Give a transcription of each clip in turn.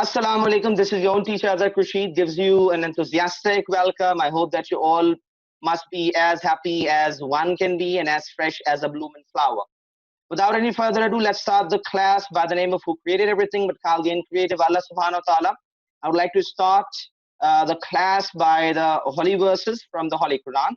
Assalamu alaikum. This is your own teacher Azhar Rashid gives you an enthusiastic welcome. I hope that you all must be as happy as one can be and as fresh as a blooming flower. Without any further ado, let's start the class by the name of who created everything but called the creative Allah subhanahu wa ta'ala. I would like to start the class by the holy verses from the Holy Quran.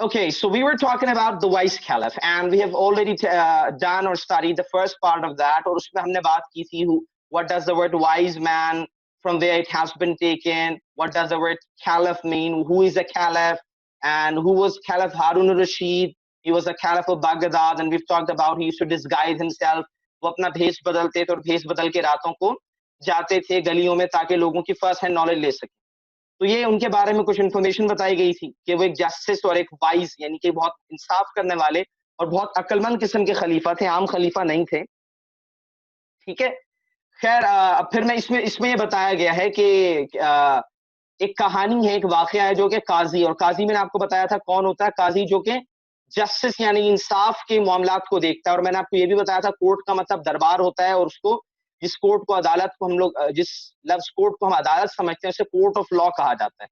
Okay, so we were talking about the wise caliph and we have already done or studied the first part of that. और उसमें हमने बात की थी what does the word wise man, from where it has been taken, what does the word caliph mean, who is a caliph, and who was Caliph Harun al-Rashid. He was a caliph of Baghdad, and we've talked about he used to disguise himself. वो अपना भेष बदलते थे और भेष बदल के रातों को जाते थे गलियों में ताकि लोगों की फर्स्ट हैंड नॉलेज ले सके. तो ये उनके बारे में कुछ इन्फॉर्मेशन बताई गई थी कि वो एक जस्टिस और एक वाइज यानी कि बहुत इंसाफ करने वाले और बहुत अक्लमंद किस्म के खलीफा थे, आम खलीफा नहीं थे. ठीक है. खैर फिर मैं इसमें ये बताया गया है कि एक कहानी है, एक वाकया है जो कि काजी, और काजी मैंने आपको बताया था कौन होता है. काजी जो कि जस्टिस यानी इंसाफ के मामलात को देखता है. और मैंने आपको ये भी बताया था कोर्ट का मतलब दरबार होता है, और उसको जिस कोर्ट को अदालत को हम लोग जिस लफ्ज कोर्ट को हम अदालत समझते हैं उसे कोर्ट ऑफ लॉ कहा जाता है.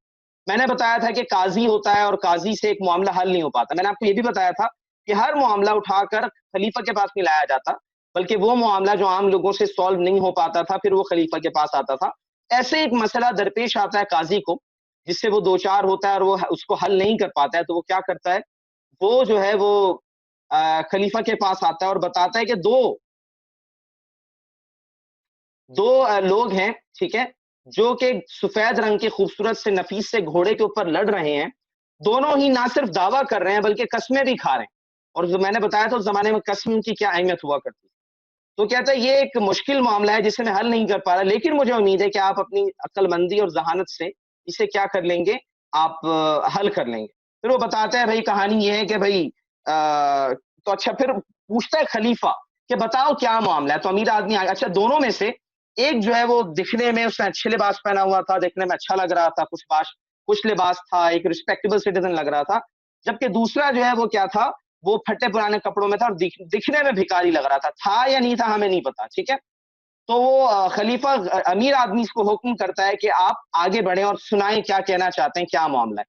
मैंने बताया था कि काजी होता है और काजी से एक मामला हल नहीं हो पाता. मैंने आपको ये भी बताया था कि हर मामला उठाकर खलीफा के पास नहीं लाया जाता, बल्कि वो मामला जो आम लोगों से सॉल्व नहीं हो पाता था फिर वो खलीफा के पास आता था. ऐसे एक मसला दरपेश आता है काजी को जिससे वो दो चार होता है और वो उसको हल नहीं कर पाता है. तो वो क्या करता है, वो जो है वो खलीफा के पास आता है और बताता है कि दो लोग हैं, ठीक है, जो कि सफेद रंग के खूबसूरत से नफीस से घोड़े के ऊपर लड़ रहे हैं. दोनों ही ना सिर्फ दावा कर रहे हैं बल्कि कस्में भी खा रहे हैं. और जो मैंने बताया था उस जमाने में कसम की क्या अहमियत हुआ करती. तो कहता है ये एक मुश्किल मामला है जिसे मैं हल नहीं कर पा रहा, लेकिन मुझे उम्मीद है कि आप अपनी अक्लमंदी और जहानत से इसे क्या कर लेंगे, आप हल कर लेंगे. फिर वो बताता है भाई कहानी ये है कि भाई तो अच्छा, फिर पूछता है खलीफा कि बताओ क्या मामला है. तो अमीर आदमी आया. अच्छा, दोनों में से एक जो है वो दिखने में उसने अच्छे लिबास पहना हुआ था, देखने में अच्छा लग रहा था, कुछ लिबास था, एक रिस्पेक्टेबल सिटीजन लग रहा था. जबकि दूसरा जो है वो क्या था, वो फटे पुराने कपड़ों में था और दिखने में भिखारी लग रहा था या नहीं था हमें नहीं पता. ठीक है. तो वो खलीफा अमीर आदमी इसको हुक्म करता है कि आप आगे बढ़े और सुनाएं क्या कहना चाहते हैं, क्या मामला है.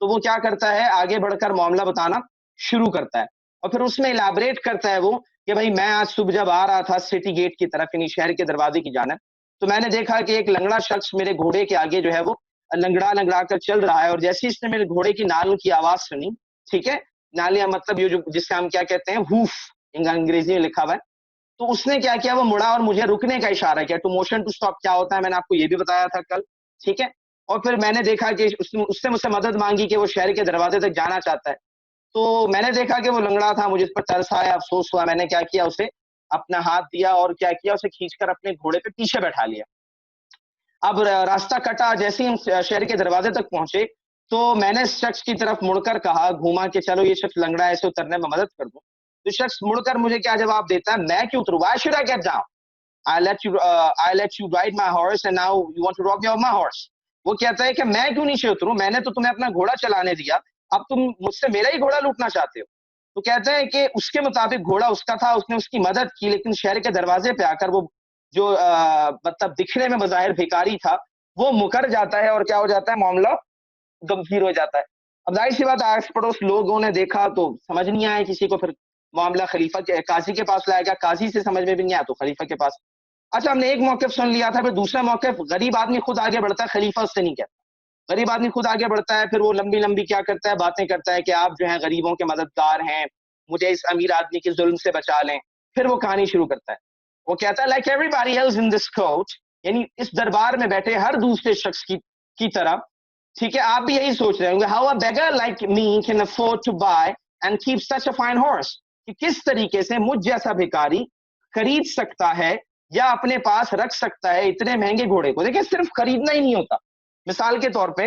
तो वो क्या करता है, आगे बढ़कर मामला बताना शुरू करता है और फिर उसमें इलाबरेट करता है वो कि भाई मैं आज सुबह जब आ रहा था सिटी गेट की तरफ यानी शहर के दरवाजे की जानिब, तो मैंने देखा कि एक लंगड़ा शख्स मेरे घोड़े के आगे जो है वो लंगड़ा कर चल रहा है. और जैसे ही इसने मेरे घोड़े की नाल की आवाज सुनी, ठीक है, नालिया मतलब ये जो जिससे हम क्या कहते हैं हूफ, अंग्रेजी में लिखा हुआ है, तो उसने क्या किया, वो मुड़ा और मुझे रुकने का इशारा किया. टू मोशन टू स्टॉप क्या होता है मैंने आपको ये भी बताया था कल. ठीक है. और फिर मैंने देखा कि उसने मुझसे मदद मांगी कि वो शहर के दरवाजे तक जाना चाहता है. तो मैंने देखा कि वो लंगड़ा था, मुझे इस पर तरस आया, अफसोस हुआ. मैंने क्या किया, उसे अपना हाथ दिया और क्या किया, उसे खींचकर अपने घोड़े पे पीछे बैठा लिया. अब रास्ता कटा, जैसे ही हम शहर के दरवाजे तक पहुंचे तो मैंने इस शख्स की तरफ मुड़कर कहा, घूमा कि चलो ये शख्स लंगड़ा है, इसे उतरने में मदद कर दूं. तो शख्स मुड़कर मुझे क्या जवाब देता है, मैं क्यों उतरूं, why should I get down, I let you ride my horse and now you want to rob me of my horse. वो कहता है कि मैं क्यों नीचे उतरूं, मैंने तो तुम्हें अपना घोड़ा चलाने दिया, अब तुम मुझसे मेरा ही घोड़ा लूटना चाहते हो. तो कहते हैं कि उसके मुताबिक घोड़ा उसका था, उसने उसकी मदद की, लेकिन शहर के दरवाजे पे आकर वो जो मतलब दिखने में बज़ाहिर भिखारी था वो मुकर जाता है और क्या हो जाता है, मामला गंभीर हो जाता है. अब जाहिर सी बात आस पड़ोस लोगों ने देखा तो समझ नहीं आया किसी को, फिर मामला खलीफा के काजी के पास लाया गया. काजी से समझ में भी नहीं आया तो खलीफा के पास. अच्छा, हमने एक मौक़िफ़ सुन लिया था, फिर दूसरा मौक़िफ़, गरीब आदमी खुद आगे बढ़ता है, खलीफा उससे नहीं कहता. गरीब आदमी खुद आगे बढ़ता है, फिर वो लंबी-लंबी क्या करता है, बातें करता है कि आप जो हैं गरीबों के मददगार हैं, मुझे इस अमीर आदमी के ज़ुल्म से बचा लें. फिर वो कहानी शुरू करता है. वो कहता है like everybody else in this court, यानी इस दरबार में बैठे हर दूसरे शख्स की तरह, ठीक है, आप भी यही सोच रहे होंगे, how a beggar like me can afford to buy and keep such a fine horse, कि किस तरीके से मुझ जैसा भिखारी खरीद सकता है या अपने पास रख सकता है इतने महंगे घोड़े को. देखिए, सिर्फ खरीदना ही नहीं होता. मिसाल के तौर पे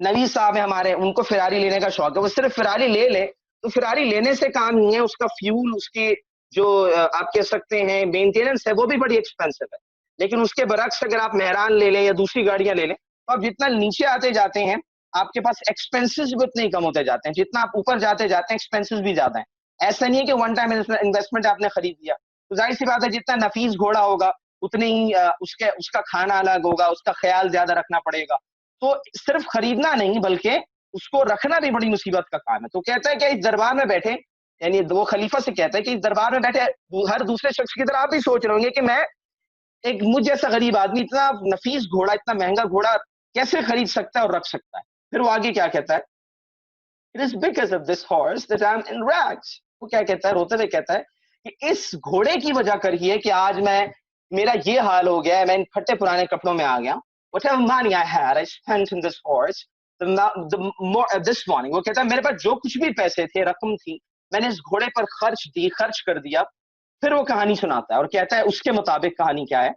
नवीद साहब है हमारे, उनको फिरारी लेने का शौक है, वो सिर्फ फिरारी ले तो फेरारी लेने से काम नहीं है, उसका फ्यूल, उसके जो आप कह सकते हैं मेंटेनेंस है वो भी बड़ी एक्सपेंसिव है। लेकिन उसके बरक्स अगर आप मेहरान ले लें या दूसरी गाड़ियां ले लें, तो आप जितना नीचे आते जाते हैं आपके पास एक्सपेंसेस भी उतने ही कम होते जाते हैं, जितना आप ऊपर जाते जाते हैं एक्सपेंसेस भी ज्यादा है। ऐसा नहीं है कि वन टाइम इन्वेस्टमेंट आपने खरीद लिया, तो जाहिर सी बात है जितना नफीस घोड़ा होगा उतने ही उसका खाना अलग होगा, उसका ख्याल ज्यादा रखना पड़ेगा। तो सिर्फ खरीदना नहीं बल्कि उसको रखना भी बड़ी मुसीबत का काम है। तो कहता है कि इस दरबार में बैठे, यानी वो खलीफा से कहता है कि इस दरबार में बैठे हर दूसरे शख्स की तरह आप भी सोच रहे होंगे कि मैं एक मुझ जैसा गरीब आदमी इतना नफीस घोड़ा, इतना महंगा घोड़ा कैसे खरीद सकता है और रख सकता है। फिर वो आगे क्या कहता है, it is because of this horse that I am in rags. वो क्या कहता है, रोते हुए कहता है कि इस घोड़े की वजह कर ही है कि आज मेरा ये हाल हो गया है, मैं इन फटे पुराने कपड़ों में आ गया। Whatever money I had, I spent in this horse. This morning, वो कहता है मेरे पास जो कुछ भी पैसे थे, रकम थी, मैंने इस घोड़े पर खर्च कर दिया। फिर वो कहानी सुनाता है और कहता है उसके मुताबिक कहानी क्या है।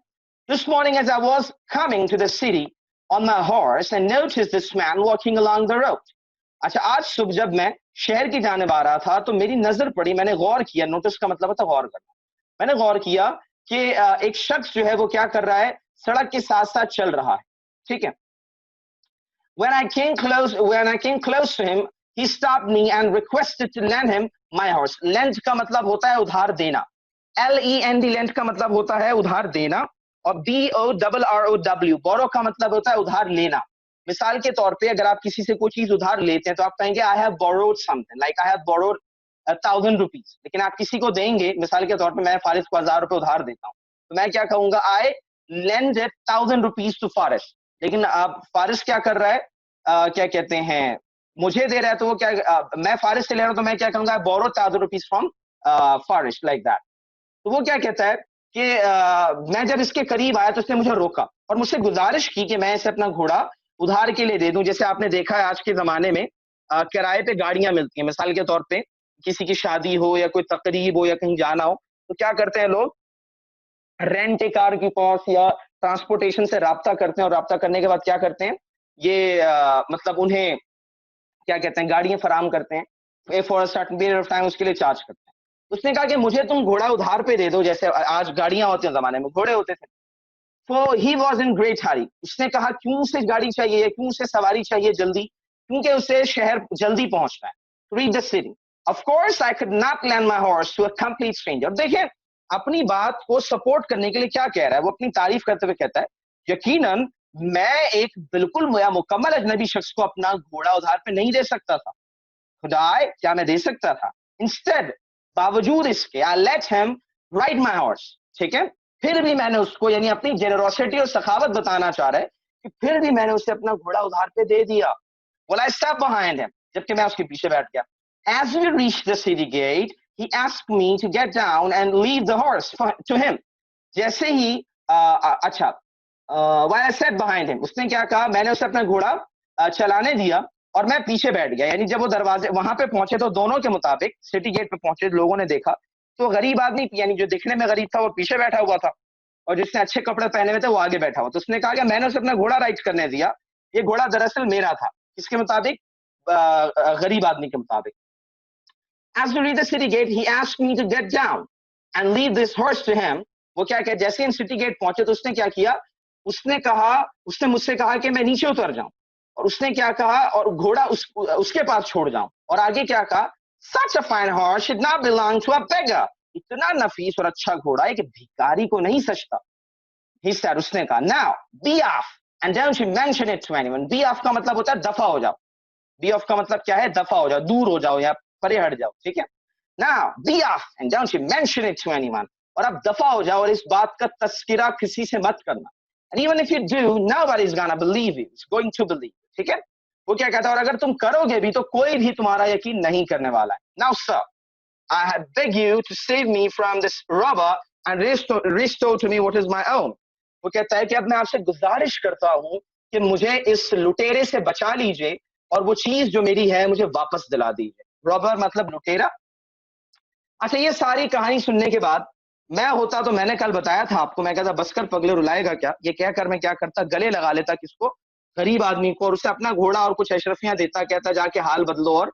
This morning as I was coming to the city on my horse and noticed this man walking along the road. अच्छा, आज सुबह जब मैं शहर की जानिब आ रहा था तो मेरी नजर पड़ी, मैंने गौर किया, नोटिस का मतलब होता है गौर करना। मैंने गौर किया कि एक शख्स जो है वो क्या कर रहा है, सड़क के साथ साथ चल रहा है, ठीक है। When I came close to him, he stopped me and requested to lend him my horse. Lend का मतलब होता है उधार देना, LEND lend का मतलब होता है उधार देना, और BORROW borrow का मतलब होता है उधार लेना। मिसाल के तौर पे अगर आप किसी से कोई चीज उधार लेते हैं तो आप कहेंगे I have borrowed something, like I have borrowed 1,000 rupees। लेकिन आप किसी को देंगे, मिसाल के तौर पे मैं फारिस को 1,000 रुपए उधार देता हूँ, तो मैं क्या कहूंगा, I lend 1,000 rupees to Faris. लेकिन अब फारिस क्या कर रहा है, क्या कहते हैं, मुझे दे रहा है, तो वो क्या, मैं फारिस से ले रहा हूं तो मैं क्या कहूंगा, बोरो 1,000 rupees from Faris, like that. तो वो क्या कहता है कि मैं जब इसके करीब आया तो उसने मुझे रोका और मुझसे गुजारिश की कि मैं इसे अपना घोड़ा उधार के लिए दे दूं। जैसे आपने देखा है आज के जमाने में किराए पे गाड़ियां मिलती हैं, मिसाल के तौर पे किसी की शादी हो या कोई तकरीब हो या कहीं जाना हो, तो क्या करते हैं लोग, रेंट ए कार के पास या ट्रांसपोर्टेशन से राब्ता करते हैं, और राब्ता करने के बाद क्या करते हैं, ये मतलब उन्हें क्या कहते हैं, गाड़ियां फराम करते हैं, for certain period of time उसके लिए चार्ज करते हैं। उसने कहा कि मुझे तुम घोड़ा उधार पे दे दो, जैसे आज गाड़ियां होती हैं, जमाने में घोड़े होते थे। तो ही वॉज इन ग्रेट हरी। उसने कहा क्यों उसे गाड़ी चाहिए, क्यों उसे सवारी चाहिए जल्दी, क्योंकि उसे शहर जल्दी पहुंचना है, to reach the city. Of course I could not land my horse to a complete stranger. देखिए अपनी बात को सपोर्ट करने के लिए क्या कह रहा है, वो अपनी तारीफ करते हुए कहता है, यकीनन मैं एक बिल्कुल या मुकम्मल अजनबी शख्स को अपना घोड़ा उधार पे नहीं दे सकता था। खुदाए क्या मैं दे सकता था, इंस्टेड बावजूद इसके I let him ride my horse. ठीक है, फिर भी मैंने उसको, यानी अपनी जेनरोसिटी और सखावत बताना चाह रहा है कि फिर भी मैंने उसे अपना घोड़ा उधार पे दे दिया। Well, I stepped behind him, जबकि मैं उसके पीछे बैठ गया। As we reached the city gate, he asked me to get down and leave the horse to him. जैसे ही अच्छा, while I sat behind him, उसने क्या कहा, मैंने उसे अपना घोड़ा चलाने दिया और मैं पीछे बैठ गया। यानी जब वो दरवाजे वहां पे पहुंचे तो दोनों के मुताबिक सिटी गेट पे पहुंचे, लोगों ने देखा तो गरीब आदमी, यानी जो दिखने में गरीब था वो पीछे बैठा हुआ था, और जिसने अच्छे कपड़े पहने हुए थे वो आगे बैठा हुआ। तो उसने कहा कि मैंने उसे अपना घोड़ा राइड करने दिया, ये घोड़ा दरअसल मेरा था। किसके मुताबिक, गरीब आदमी के मुताबिक। As we reached the city gate, he asked me to get down and leave this horse to him. वो क्या कह, जैसे हम सिटी गेट पहुंचे तो उसने क्या किया, उसने मुझसे कहा कि मैं नीचे उतर जाऊं, और उसने क्या कहा, और घोड़ा उसके पास छोड़ जाऊं, और आगे क्या कहा, such a fine horse should not belong to a beggar। इतना नफीस और अच्छा घोड़ा एक भिखारी को नहीं सचता। He said, उसने कहा, now be off and don't you mention it to anyone। be off का मतलब होता है दफा हो जाओ। be off का मतलब क्या है, दफा हो जाओ, दूर हो जाओ या परे हट जाओ। ठीक है, now be off and don't you mention it to anyone। और अब दफा हो जाओ और इस बात का तस्करा किसी से मत करना। And even if you do, nobody's gonna believe you, it's going to believe you। ठीक है, वो क्या कहता है, और अगर तुम करोगे भी तो कोई भी तुम्हारा यकीन नहीं करने वाला है। Now sir, I had begged you to save me from this robber and restore to me what is my own। वो कहता है कि अब मैं आपसे गुजारिश करता हूं कि मुझे इस लुटेरे से बचा लीजिए और वो चीज जो मेरी है मुझे वापस दिला दीजिए। रॉबर मतलब लुटेरा। अच्छा, ये सारी कहानी सुनने के बाद मैं होता तो मैंने कल बताया था आपको, मैं कहता बस कर पगले रुलाएगा क्या, ये कहकर मैं क्या करता, गले लगा लेता किसको, गरीब आदमी को, और उसे अपना घोड़ा और कुछ अशरफियां देता, कहता जाके हाल बदलो और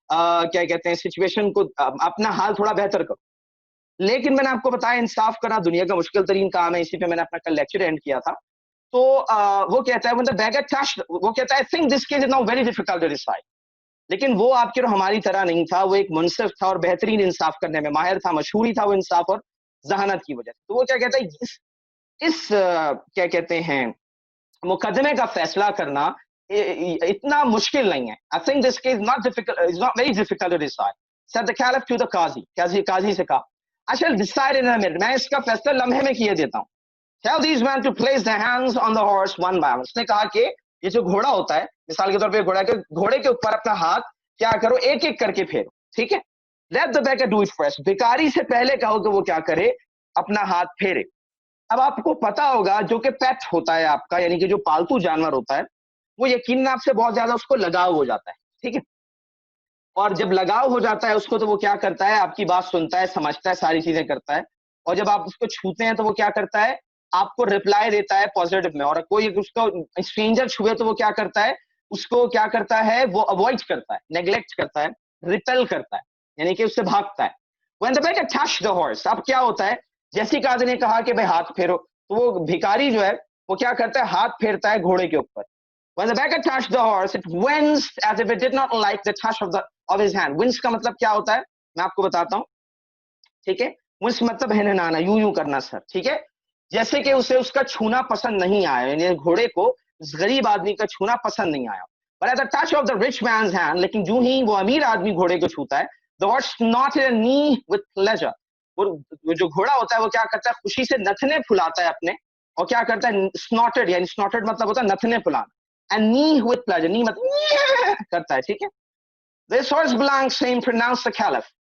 क्या कहते हैं सिचुएशन को अपना हाल थोड़ा बेहतर करो। लेकिन मैंने आपको बताया इंसाफ करना दुनिया का मुश्किल तरीन काम है, इसी पे मैंने अपना कल लेक्चर एंड किया था। तो वो कहता है, मतलब beggar touched, वो कहता है I think this case is now very difficult to decide. लेकिन वो आपके और हमारी तरह नहीं था, वो एक मुनसिफ था और बेहतरीन इंसाफ करने में माहिर था, मशहूर ही था वो इंसाफ और जहानत की वजह से। तो वो क्या कहता है, इस क्या कहते हैं मुकदमे का फैसला करना इतना मुश्किल नहीं है। I think this case not difficult, is not very difficult to decide. Said the caliph to the qazi से कहा, आई शैल डिसाइड इन अ मिनट, मैं इसका फैसला लम्हे में किए देता हूँ। Tell these men to place their hands on the horse one by one। उसने कहा कि ये जो घोड़ा होता है, मिसाल के तौर पे घोड़े के ऊपर अपना हाथ क्या करो, एक एक करके फेरो, ठीक है। Let the beggar do it first। भिखारी से पहले कहो कि वो क्या करे, अपना हाथ फेरे। अब आपको पता होगा जो कि पेट होता है आपका, यानी कि जो पालतू जानवर होता है, वो यकीनन आपसे बहुत ज्यादा उसको लगाव हो जाता है, ठीक है। और जब लगाव हो जाता है उसको, तो वो क्या करता है, आपकी बात सुनता है, समझता है, सारी चीजें करता है। और जब आप उसको छूते हैं तो वो क्या करता है, आपको रिप्लाई देता है पॉजिटिव में। और कोई उसको स्ट्रेंजर छुए तो वो क्या करता है, उसको क्या करता है, वो अवॉइड करता है, नेग्लेक्ट करता है, रिपेल करता है, यानी कि उससे भागता है। When the beggar touched the horse, अब क्या होता है, जैसी काजी ने कहा कि भाई हाथ फेरो, तो वो भिखारी जो है वो क्या करता है, हाथ फेरता है घोड़े के ऊपर। When the beggar touched the horse, it winced as if it did not like the touch of his hand। Wince का मतलब क्या होता है, मैं आपको बताता हूँ, ठीक है। wince मतलब हिनहिनाना, यूं यूं करना सर, ठीक है। जैसे कि उसे उसका छूना पसंद नहीं आया, यानी घोड़े को उस गरीब आदमी का छूना पसंद नहीं आया। But at the touch of the rich man's hand, लेकिन जो ही वो अमीर आदमी घोड़े को छूता है, the horse snorted a knee with pleasure। वो जो घोड़ा होता है वो क्या करता है, खुशी से नथने फुलाता है अपने, और क्या करता है, स्नॉटेड, यानी स्नॉटेड मतलब होता है नथने फुलाना, एंड नी विद प्लेजर, नी मतलब करता है, ठीक है। This horse belongs to him, pronounced the caliph।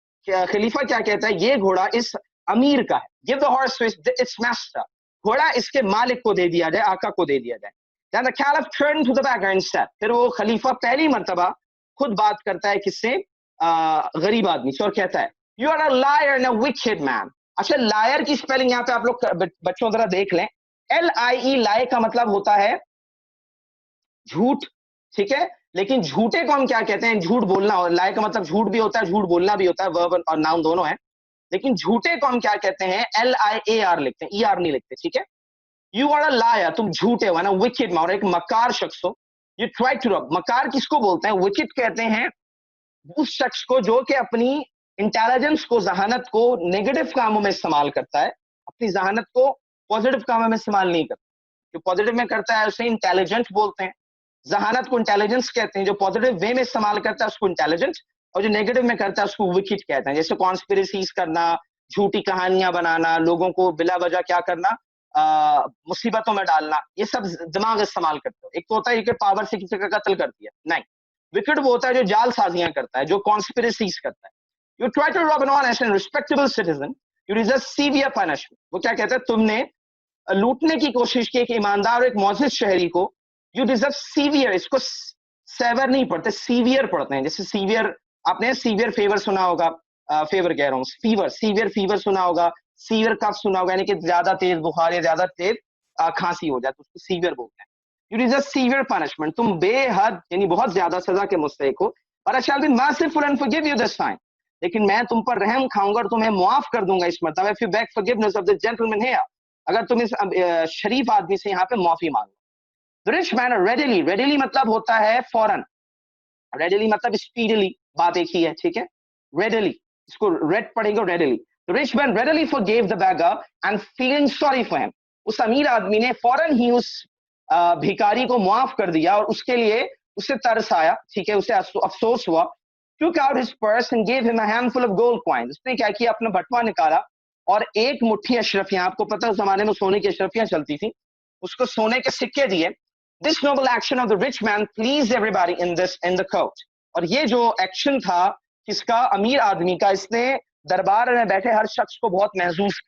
खलीफा क्या कहता है, ये घोड़ा इस अमीर का है। Give the horse to its master। घोड़ा इसके मालिक को दे दिया जाए, आका को दे दिया जाए। Then the caliph turned to the beggar and said, फिर वो खलीफा पहली मर्तबा खुद बात करता है किससे, गरीब आदमी से, और कहता है, You are a liar and a wicked man। अच्छा, लायर की स्पेलिंग यहाँ पे आप लोग बच्चों जरा देख लें। LIE, लाई का मतलब होता है झूठ, ठीक है। लेकिन झूठे को हम क्या कहते हैं, झूठ बोलना, और लाई का मतलब झूठ भी होता है, झूठ बोलना भी होता है, वर्ब और नाउन दोनों है। लेकिन झूठे को हम क्या कहते हैं, LIAR लिखते हैं, ER नहीं लिखते, ठीक है। यू आर अ लायर, तुम झूठे हो ना, विकेड, और एक मकार शख्स हो। यू ट्राई टू रॉब, मकार किसको बोलते हैं, विकेड कहते हैं उस शख्स को जो कि अपनी इंटेलिजेंस को, जहानत को नेगेटिव कामों में इस्तेमाल करता है, अपनी जहानत को पॉजिटिव कामों में इस्तेमाल नहीं करता। जो पॉजिटिव में करता है उसे इंटेलिजेंट बोलते हैं, जहानत को इंटेलिजेंस कहते हैं। जो पॉजिटिव वे में इस्तेमाल करता है उसको इंटेलिजेंट, और जो नेगेटिव में करता है उसको विकेड कहते हैं। जैसे कॉन्स्पिरेसीज करना, झूठी कहानियां बनाना, लोगों को बिला वजह क्या करना, मुसीबतों में डालना, ये सब दिमाग इस्तेमाल करते हो। एक तो होता है कि पावर से किसी का कत्ल कर दिया, नहीं। विकेट वो होता है जो जाल साजियां करता है, जो कॉन्स्पिरेसीज करता है। You try to rob an honest and respectable citizen, you deserve severe punishment. वो क्या कहता है, तुमने लूटने की कोशिश की एक ईमानदार और एक मौजिद शहरी को, यू डिजर्व सीवियर, इसको सेवर नहीं पढ़ते, सीवियर पढ़ते हैं। जैसे सीवियर, आपने सीवियर फेवर सुना होगा, फेवर कह रहा हूँ, फीवर, सीवियर फीवर सुना होगा, सीवियर कफ सुना होगा, यानी कि ज्यादा तेज बुखार या ज्यादा तेज खांसी हो जाए तो उसको सीवियर बोलते हैं। यू डिजर्व सीवियर पनिशमेंट, तुम बेहद यानी बहुत ज्यादा सजा के मुस्तहिक हो। और I shall be merciful and forgive you this time, लेकिन मैं तुम पर रहम खाऊंगा और तुम्हें मुआफ कर दूंगा इस मर्तबा। If you beg forgiveness of this gentleman here, अगर तुम इस शरीफ आदमी से यहाँ पे माफी मांगो। The rich man readily, readily मतलब होता है फौरन, रेडिली मतलब स्पीडली, बात एक ही है, ठीक है। रेडिली, इसको रेड पढ़ेंगे, readily. The rich man readily forgave the beggar and feeling sorry for him, उस अमीर आदमी ने फौरन ही उस भिखारी को माफ कर दिया और उसके लिए उसे तरस आया, ठीक है, उसे अफसोस हुआ। took out his purse and gave him a handful of gold coins। उसने क्या किया, अपना बटवा निकाला और एक मुट्ठी अशरफियां, आपको पता है उस जमाने में सोने की अशरफियां चलती थी, उसको सोने के सिक्के दिए। This noble action of the rich man pleased everybody in the court। और ये जो एक्शन था किसका, अमीर आदमी का, इसने दरबार में बैठे हर शख्स को बहुत महसूस